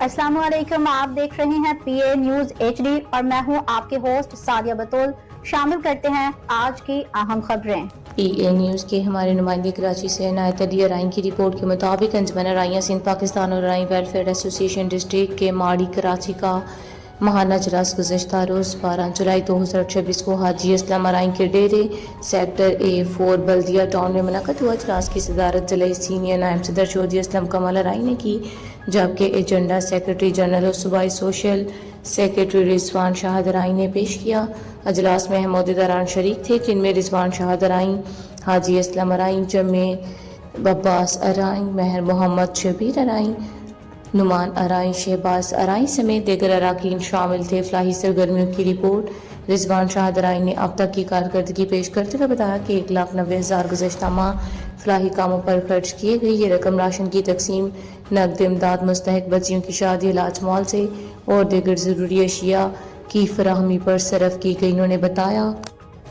अस्सलाम वालेकुम, आप देख रहे हैं पीए न्यूज HD और मैं हूं आपके होस्ट सादिया बतौल। शामिल करते हैं आज की अहम खबरें। पीए न्यूज़ के हमारे नुमाइंदे कराची से इनायत अली अराइन की रिपोर्ट के मुताबिक अंजुमन अराइयाँ सिंध पाकिस्तान और अराइन वेलफेयर एसोसिएशन डिस्ट्रिक्ट के माड़ी कराची का महाना इजलास गुज़श्ता रोज़ 12 जुलाई 2026 को हाजी असलम अराइन के डेरे सेक्टर A4 बल्दिया टाउन में मुनक़द हुआ। इजलास की सदारत ज़िले सीनियर नायब सदर चौधरी असलम कमल अराइन ने की, जबकि एजेंडा सेक्रेटरी जनरल और सूबाई सोशल सेक्रेटरी रिजवान शाहद अराइन ने पेश किया। अजलास में अहमददारान शरीक थे, जिनमें रिजवान शाहद अराइन, हाजी असलम अराइन, जमे अब्बास अराइन, महर मोहम्मद शबीर अराइन, नुमान अराइन, शहबाज अराइन समेत दीगर अराकीन शामिल थे। फलाही सरगर्मियों की रिपोर्ट रिजवान शाहद अराइन ने अब तक की कारकर्दगी पेश करते हुए बताया कि 1,90,000 गुज़श्ता माह फलाही कामों पर खर्च किए गई। ये रकम राशन की तकसीम, नकद इमदाद, मुस्तहक बच्चियों की शादी, इलाज मॉल से और दीगर ज़रूरी अशिया की फराहमी पर सरफ की गई। उन्होंने बताया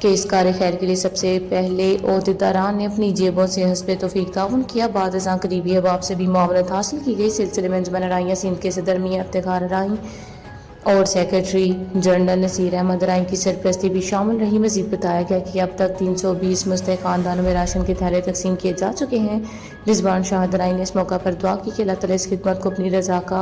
कि इस कार खैर के लिए सबसे पहले ओहदेदारान ने अपनी जेबों से हस्बे तौफीक ताउन किया। बाद अज़ां करीबी अहबाब से भी मुआवनत हासिल की गई। सिलसिले में अंजुमन अराइयाँ सिंध के सदर मियां इफ्तिखार अराइन और सेक्रेटरी जनरल नसीर अहमद अराइन की सरपरस्ती भी शामिल रही। मजीद बताया गया कि अब तक 320 मुस्तहक खानदानों में राशन के थैले तकसीम किए जा चुके हैं। रिजवान शाहद अराइन ने इस मौका पर दुआ की कि अल्लाह ताला इस खिदमत को अपनी रज़ा का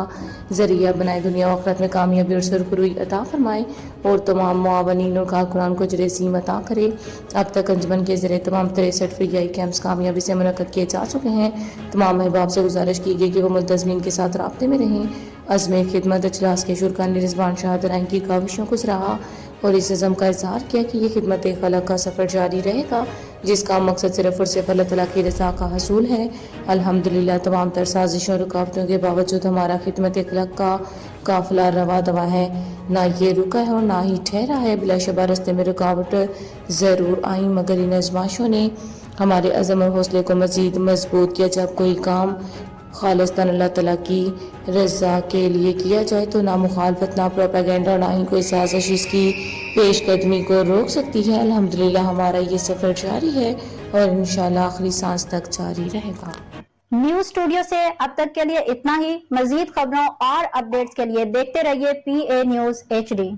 ज़रिया बनाए, दुनिया व आखिरत में कामयाबी और सुरखरुई अता फरमाए और तमाम मुआवनीन और कारकुनान को अजर अज़ीम अता करे। अब तक अंजुमन के ज़रिए तमाम 63 फ्रीयाई कैंप्स कामयाबी से मुनक़द किए जा चुके हैं। तमाम अहबाब से गुजारिश की गई कि वो मुल्तज़मीन के साथ राब्ते में रहें। अज़्म खिदमत इजलास के शुरका ने रिजवान शाहद अराइन की काविशों को सराहा और इस अज़म का इज़हार किया कि ये खिदमत खलक का सफ़र जारी रहेगा, जिसका मकसद सिर्फ और सिर्फ अल्लाह ताला की रज़ा का हसूल है। अल्हम्दुलिल्लाह तमाम तर साजिशों और रुकावटों के बावजूद हमारा खिदमत खलक का काफिला रवा दवा है, ना ये रुका है और ना ही ठहरा है। बिलाशुबा रस्ते में रुकावट ज़रूर आई, मगर इन आज़माइशों ने हमारे अज़म और हौसले को मज़ीद मजबूत किया। जब कोई काम खालिस्तान अल्लाह ताला की रज़ा के लिए किया जाए तो ना मुखालफत, ना प्रोपेगेंडा, ना ही कोई साजिश इसकी पेशकदमी को रोक सकती है। अल्हम्दुलिल्लाह हमारा ये सफ़र जारी है और इंशाअल्लाह आखिरी सांस तक जारी रहेगा। न्यूज स्टूडियो से अब तक के लिए इतना ही। मजीद खबरों और अपडेट्स के लिए देखते रहिए पीए न्यूज HD।